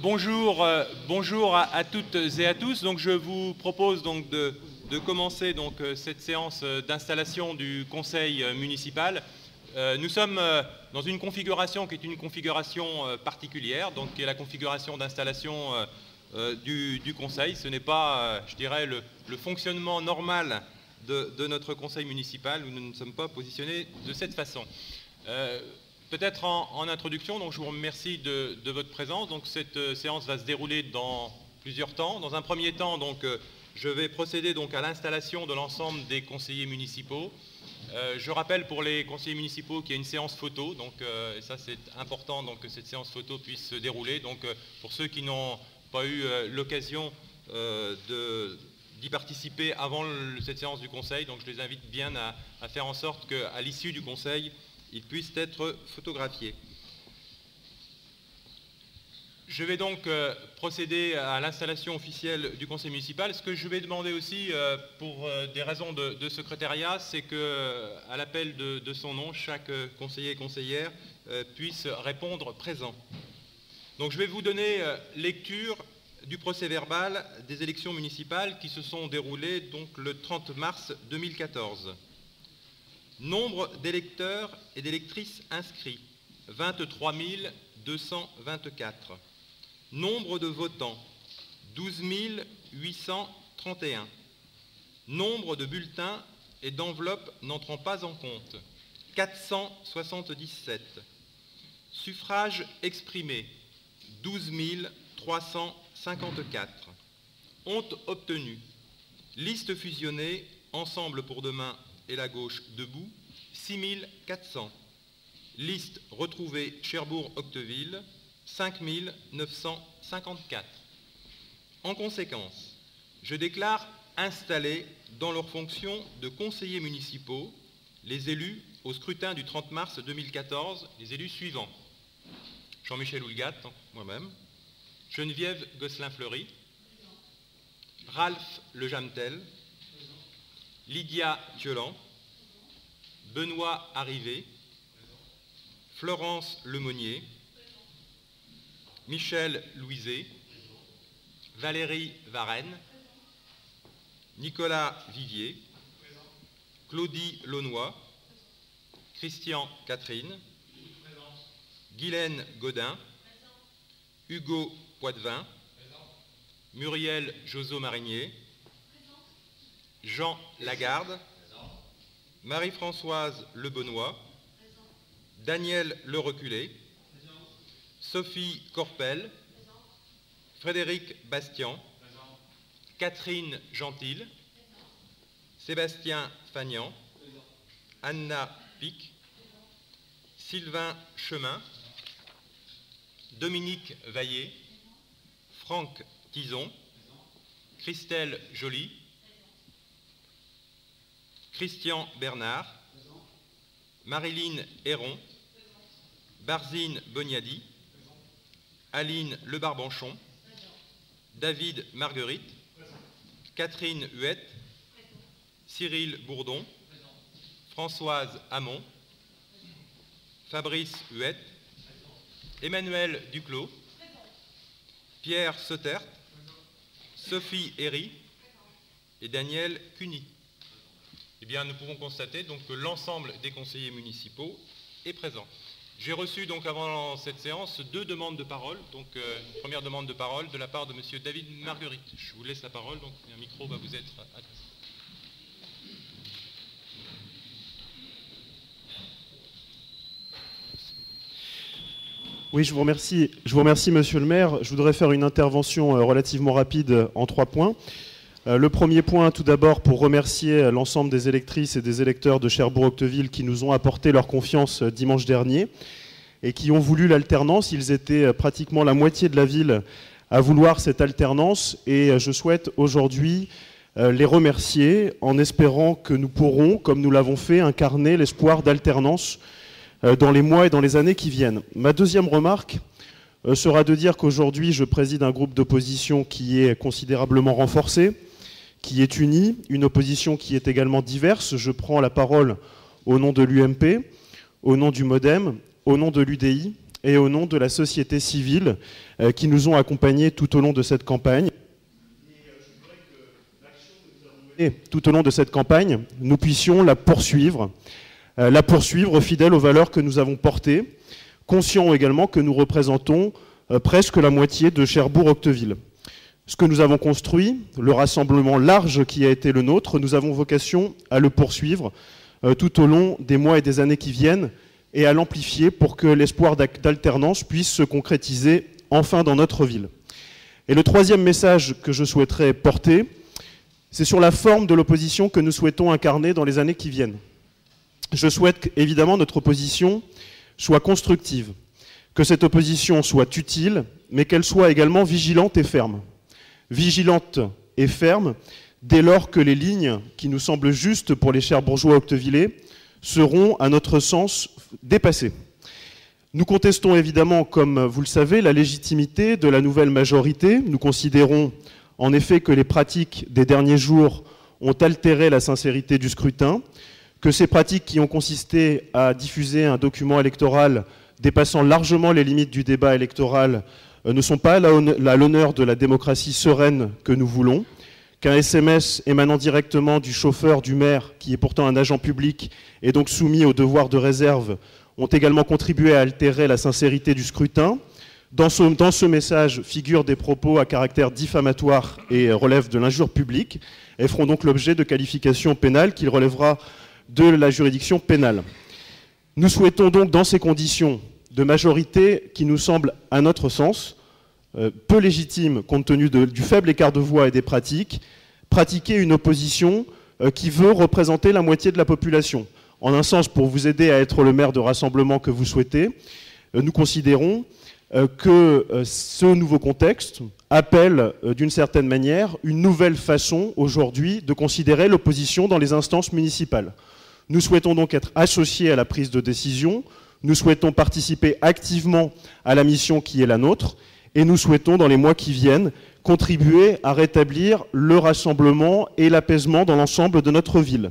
Bonjour à toutes et à tous. Donc, je vous propose donc de commencer donc, cette séance d'installation du conseil municipal. Nous sommes dans une configuration qui est une configuration particulière, donc qui est la configuration d'installation du conseil. Ce n'est pas, je dirais, le fonctionnement normal de notre conseil municipal, où nous ne sommes pas positionnés de cette façon. Peut-être en introduction, donc je vous remercie de votre présence. Donc cette séance va se dérouler dans plusieurs temps. Dans un premier temps, donc, je vais procéder donc à l'installation de l'ensemble des conseillers municipaux. Je rappelle pour les conseillers municipaux qu'il y a une séance photo, donc et ça c'est important donc, que cette séance photo puisse se dérouler. Donc pour ceux qui n'ont pas eu l'occasion d'y participer avant cette séance du conseil, donc je les invite bien à faire en sorte qu'à l'issue du conseil, ils puissent être photographiés. Je vais donc procéder à l'installation officielle du conseil municipal. Ce que je vais demander aussi, pour des raisons de secrétariat, c'est qu'à l'appel de son nom, chaque conseiller et conseillère puisse répondre présent. Donc je vais vous donner lecture du procès-verbal des élections municipales qui se sont déroulées donc, le 30 mars 2014. Nombre d'électeurs et d'électrices inscrits, 23 224. Nombre de votants, 12 831. Nombre de bulletins et d'enveloppes n'entrant pas en compte, 477. Suffrages exprimés, 12 354. Honte obtenue. Liste fusionnée, Ensemble pour demain et la gauche debout, 6400. Liste retrouvée Cherbourg-Octeville, 5954. En conséquence, je déclare installés dans leurs fonctions de conseillers municipaux les élus au scrutin du 30 mars 2014, les élus suivants. Jean-Michel Houlgat, moi-même. Geneviève Gosselin-Fleury. Ralph Lejamtel. Lydia Thiolan. Benoît Arrivé. Florence Lemonnier. Michel Louiset. Valérie Varenne. Nicolas Vivier. Claudie Launois. Christian Catherine. Guylaine Godin. Hugo Poitvin. Muriel Joseau-Marigné. Jean Lagarde. Marie-Françoise Lebenoît. Daniel Le Reculé. Sophie Corpel. Frédéric Bastian. Catherine Gentil. Sébastien Fagnan. Anna Pic. Sylvain Chemin. Dominique Vaillé. Franck Tison. Christelle Joly. Christian Bernard. Marilyn Héron. Barzine Boniadi. Aline Le Barbanchon. David Marguerite. Catherine Huette. Cyril Bourdon. Françoise Hamon. Fabrice Huette. Emmanuel Duclos. Pierre Sautert. Sophie Herry et Daniel Cuny. Eh bien, nous pouvons constater donc, que l'ensemble des conseillers municipaux est présent. J'ai reçu donc avant cette séance 2 demandes de parole. Donc, une première demande de parole de la part de M. David Marguerite. Je vous laisse la parole, donc un micro va vous être adressé. Oui, je vous remercie, monsieur le maire. Je voudrais faire une intervention relativement rapide en 3 points. Le premier point, tout d'abord, pour remercier l'ensemble des électrices et des électeurs de Cherbourg-Octeville qui nous ont apporté leur confiance dimanche dernier et qui ont voulu l'alternance. Ils étaient pratiquement la moitié de la ville à vouloir cette alternance et je souhaite aujourd'hui les remercier en espérant que nous pourrons, comme nous l'avons fait, incarner l'espoir d'alternance dans les mois et dans les années qui viennent. Ma deuxième remarque sera de dire qu'aujourd'hui, je préside un groupe d'opposition qui est considérablement renforcé, qui est uni, une opposition qui est également diverse. Je prends la parole au nom de l'UMP, au nom du MODEM, au nom de l'UDI et au nom de la société civile qui nous ont accompagnés tout au long de cette campagne. Et tout au long de cette campagne, nous puissions la poursuivre fidèle aux valeurs que nous avons portées, conscients également que nous représentons presque la moitié de Cherbourg-Octeville. Ce que nous avons construit, le rassemblement large qui a été le nôtre, nous avons vocation à le poursuivre tout au long des mois et des années qui viennent et à l'amplifier pour que l'espoir d'alternance puisse se concrétiser enfin dans notre ville. Et le troisième message que je souhaiterais porter, c'est sur la forme de l'opposition que nous souhaitons incarner dans les années qui viennent. Je souhaite qu'évidemment notre opposition soit constructive, que cette opposition soit utile, mais qu'elle soit également vigilante et ferme. Vigilante et ferme dès lors que les lignes qui nous semblent justes pour les Cherbourgeois octevillais seront, à notre sens, dépassées. Nous contestons évidemment, comme vous le savez, la légitimité de la nouvelle majorité. Nous considérons en effet que les pratiques des derniers jours ont altéré la sincérité du scrutin, que ces pratiques qui ont consisté à diffuser un document électoral dépassant largement les limites du débat électoral ne sont pas à l'honneur de la démocratie sereine que nous voulons, qu'un SMS émanant directement du chauffeur du maire, qui est pourtant un agent public et donc soumis au devoir de réserve, ont également contribué à altérer la sincérité du scrutin. Dans ce message figurent des propos à caractère diffamatoire et relèvent de l'injure publique et feront donc l'objet de qualifications pénales qu'il relèvera de la juridiction pénale. Nous souhaitons donc, dans ces conditions de majorité qui nous semblent, à notre sens, peu légitimes compte tenu du faible écart de voix et des pratiques, pratiquer une opposition qui veut représenter la moitié de la population. En un sens, pour vous aider à être le maire de rassemblement que vous souhaitez, nous considérons que ce nouveau contexte appelle d'une certaine manière une nouvelle façon aujourd'hui de considérer l'opposition dans les instances municipales. Nous souhaitons donc être associés à la prise de décision, nous souhaitons participer activement à la mission qui est la nôtre et nous souhaitons dans les mois qui viennent contribuer à rétablir le rassemblement et l'apaisement dans l'ensemble de notre ville.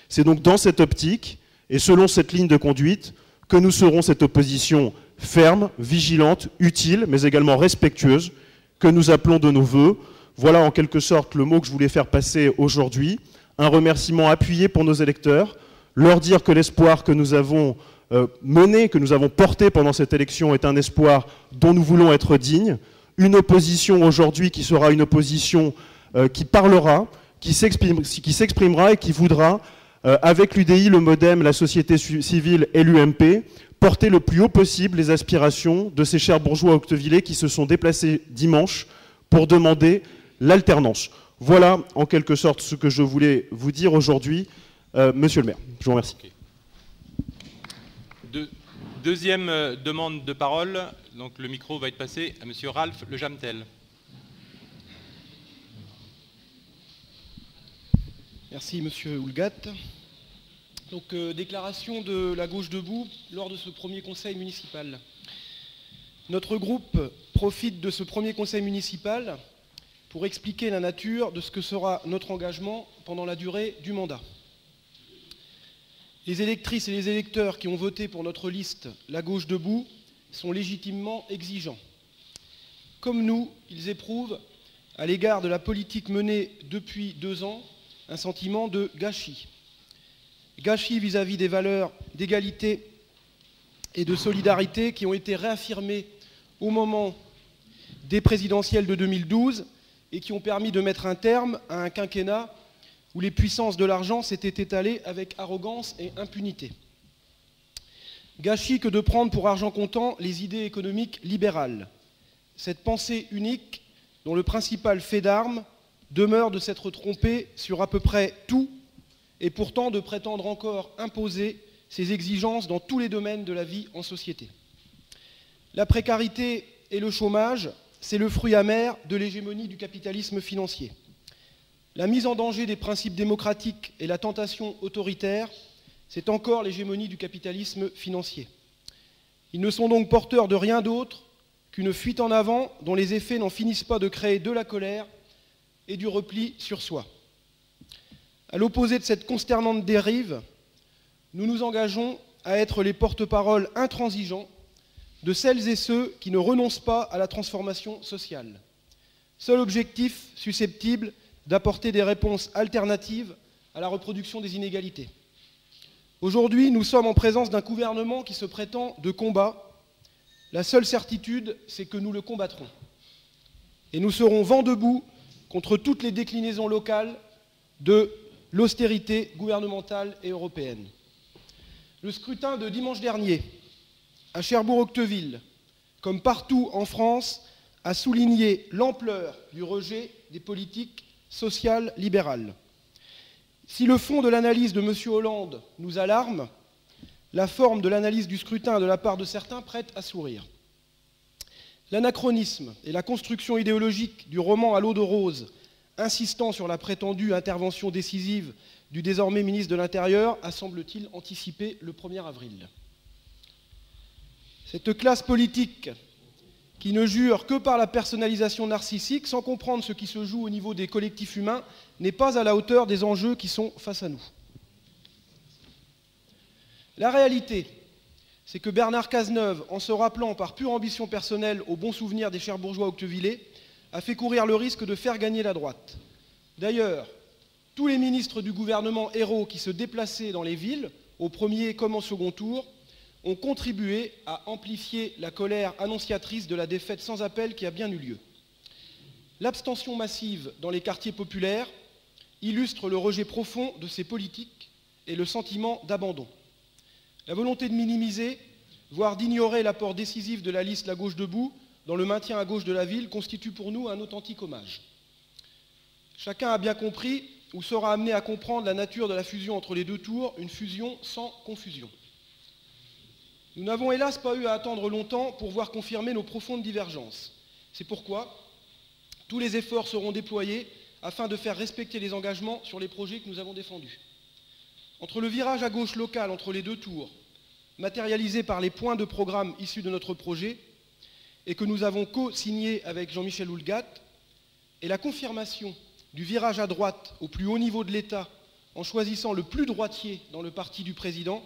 C'est donc dans cette optique et selon cette ligne de conduite que nous serons cette opposition ferme, vigilante, utile, mais également respectueuse, que nous appelons de nos vœux. Voilà en quelque sorte le mot que je voulais faire passer aujourd'hui. Un remerciement appuyé pour nos électeurs, leur dire que l'espoir que nous avons mené, que nous avons porté pendant cette élection est un espoir dont nous voulons être dignes. Une opposition aujourd'hui qui sera une opposition qui parlera, qui s'exprimera et qui voudra, avec l'UDI, le MODEM, la société civile et l'UMP, porter le plus haut possible les aspirations de ces Cherbourgeois octevillais qui se sont déplacés dimanche pour demander l'alternance. Voilà en quelque sorte ce que je voulais vous dire aujourd'hui, monsieur le maire. Je vous remercie. Okay. Deuxième demande de parole, donc le micro va être passé à monsieur Ralph Lejamtel. Merci monsieur Houlgat. Donc déclaration de la Gauche Debout lors de ce premier conseil municipal. Notre groupe profite de ce premier conseil municipal pour expliquer la nature de ce que sera notre engagement pendant la durée du mandat. Les électrices et les électeurs qui ont voté pour notre liste La Gauche Debout sont légitimement exigeants. Comme nous, ils éprouvent, à l'égard de la politique menée depuis 2 ans, un sentiment de gâchis. Gâchis vis-à-vis des valeurs d'égalité et de solidarité qui ont été réaffirmées au moment des présidentielles de 2012 et qui ont permis de mettre un terme à un quinquennat où les puissances de l'argent s'étaient étalées avec arrogance et impunité. Gâchis que de prendre pour argent comptant les idées économiques libérales. Cette pensée unique dont le principal fait d'armes demeure de s'être trompé sur à peu près tout et pourtant de prétendre encore imposer ses exigences dans tous les domaines de la vie en société. La précarité et le chômage, c'est le fruit amer de l'hégémonie du capitalisme financier. La mise en danger des principes démocratiques et la tentation autoritaire, c'est encore l'hégémonie du capitalisme financier. Ils ne sont donc porteurs de rien d'autre qu'une fuite en avant dont les effets n'en finissent pas de créer de la colère et du repli sur soi. À l'opposé de cette consternante dérive, nous nous engageons à être les porte-paroles intransigeants de celles et ceux qui ne renoncent pas à la transformation sociale. Seul objectif susceptible d'apporter des réponses alternatives à la reproduction des inégalités. Aujourd'hui, nous sommes en présence d'un gouvernement qui se prétend de combat. La seule certitude, c'est que nous le combattrons. Et nous serons vent debout contre toutes les déclinaisons locales de l'austérité gouvernementale et européenne. Le scrutin de dimanche dernier, à Cherbourg-Octeville, comme partout en France, a souligné l'ampleur du rejet des politiques sociales libérales. Si le fond de l'analyse de M. Hollande nous alarme, la forme de l'analyse du scrutin de la part de certains prête à sourire. L'anachronisme et la construction idéologique du roman à l'eau de rose, insistant sur la prétendue intervention décisive du désormais ministre de l'Intérieur, a, semble-t-il, anticipé le 1er avril. Cette classe politique qui ne jure que par la personnalisation narcissique, sans comprendre ce qui se joue au niveau des collectifs humains, n'est pas à la hauteur des enjeux qui sont face à nous. La réalité, c'est que Bernard Cazeneuve, en se rappelant par pure ambition personnelle au bon souvenir des Cherbourgeois octevillais, a fait courir le risque de faire gagner la droite. D'ailleurs, tous les ministres du gouvernement héros qui se déplaçaient dans les villes, au premier comme au second tour, ont contribué à amplifier la colère annonciatrice de la défaite sans appel qui a bien eu lieu. L'abstention massive dans les quartiers populaires illustre le rejet profond de ces politiques et le sentiment d'abandon. La volonté de minimiser, voire d'ignorer l'apport décisif de la liste La Gauche Debout dans le maintien à gauche de la ville constitue pour nous un authentique hommage. Chacun a bien compris ou sera amené à comprendre la nature de la fusion entre les deux tours, une fusion sans confusion. Nous n'avons hélas pas eu à attendre longtemps pour voir confirmer nos profondes divergences. C'est pourquoi tous les efforts seront déployés afin de faire respecter les engagements sur les projets que nous avons défendus. Entre le virage à gauche local entre les deux tours, matérialisé par les points de programme issus de notre projet et que nous avons co-signé avec Jean-Michel Houllegatte, et la confirmation du virage à droite au plus haut niveau de l'État en choisissant le plus droitier dans le parti du président,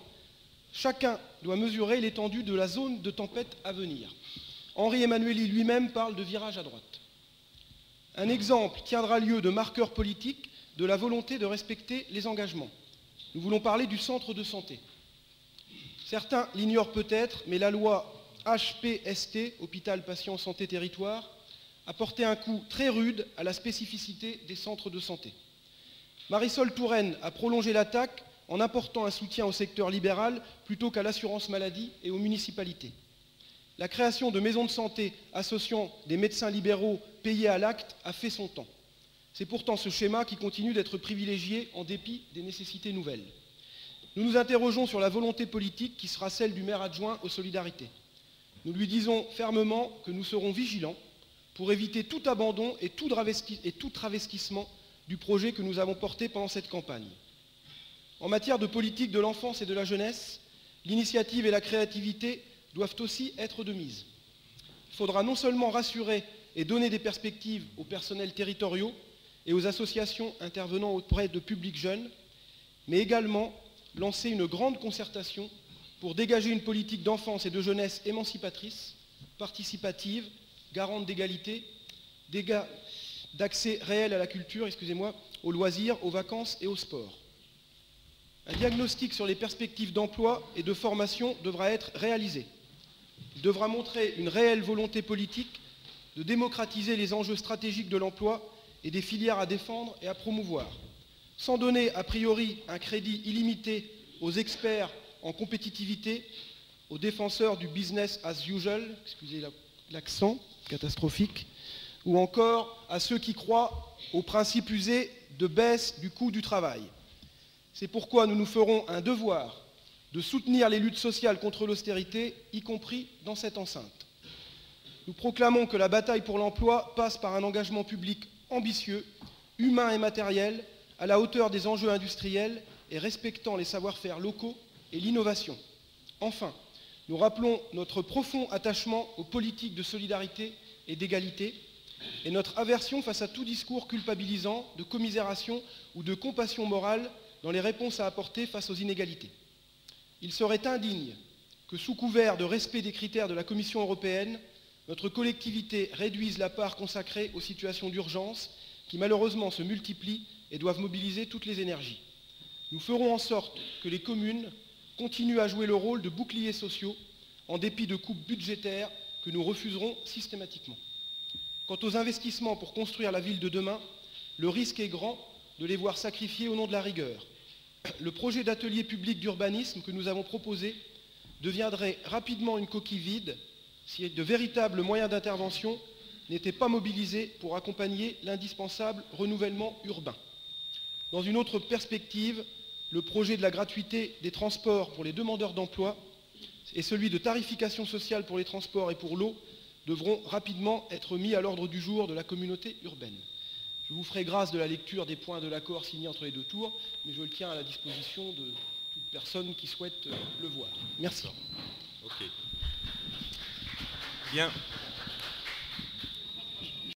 chacun doit mesurer l'étendue de la zone de tempête à venir. Henri Emmanuelli lui-même parle de virage à droite. Un exemple tiendra lieu de marqueur politique de la volonté de respecter les engagements. Nous voulons parler du centre de santé. Certains l'ignorent peut-être, mais la loi HPST, Hôpital Patient Santé Territoire, a porté un coup très rude à la spécificité des centres de santé. Marisol Touraine a prolongé l'attaque en apportant un soutien au secteur libéral plutôt qu'à l'assurance maladie et aux municipalités. La création de maisons de santé associant des médecins libéraux payés à l'acte a fait son temps. C'est pourtant ce schéma qui continue d'être privilégié en dépit des nécessités nouvelles. Nous nous interrogeons sur la volonté politique qui sera celle du maire adjoint aux solidarités. Nous lui disons fermement que nous serons vigilants pour éviter tout abandon et tout travestissement du projet que nous avons porté pendant cette campagne. En matière de politique de l'enfance et de la jeunesse, l'initiative et la créativité doivent aussi être de mise. Il faudra non seulement rassurer et donner des perspectives aux personnels territoriaux et aux associations intervenant auprès de publics jeunes, mais également lancer une grande concertation pour dégager une politique d'enfance et de jeunesse émancipatrice, participative, garante d'égalité, d'accès réel à la culture, aux loisirs, aux vacances et au sport. Un diagnostic sur les perspectives d'emploi et de formation devra être réalisé. Il devra montrer une réelle volonté politique de démocratiser les enjeux stratégiques de l'emploi et des filières à défendre et à promouvoir, sans donner a priori un crédit illimité aux experts en compétitivité, aux défenseurs du business as usual, excusez l'accent catastrophique, ou encore à ceux qui croient au principe usé de baisse du coût du travail. C'est pourquoi nous nous ferons un devoir de soutenir les luttes sociales contre l'austérité, y compris dans cette enceinte. Nous proclamons que la bataille pour l'emploi passe par un engagement public ambitieux, humain et matériel, à la hauteur des enjeux industriels et respectant les savoir-faire locaux et l'innovation. Enfin, nous rappelons notre profond attachement aux politiques de solidarité et d'égalité et notre aversion face à tout discours culpabilisant, de commisération ou de compassion morale dans les réponses à apporter face aux inégalités. Il serait indigne que sous couvert de respect des critères de la Commission européenne, notre collectivité réduise la part consacrée aux situations d'urgence qui malheureusement se multiplient et doivent mobiliser toutes les énergies. Nous ferons en sorte que les communes continuent à jouer le rôle de boucliers sociaux en dépit de coupes budgétaires que nous refuserons systématiquement. Quant aux investissements pour construire la ville de demain, le risque est grand de les voir sacrifiés au nom de la rigueur. Le projet d'atelier public d'urbanisme que nous avons proposé deviendrait rapidement une coquille vide si de véritables moyens d'intervention n'étaient pas mobilisés pour accompagner l'indispensable renouvellement urbain. Dans une autre perspective, le projet de la gratuité des transports pour les demandeurs d'emploi et celui de tarification sociale pour les transports et pour l'eau devront rapidement être mis à l'ordre du jour de la communauté urbaine. Je vous ferai grâce de la lecture des points de l'accord signé entre les deux tours, mais je le tiens à la disposition de toute personne qui souhaite le voir. Merci. Ok. Bien.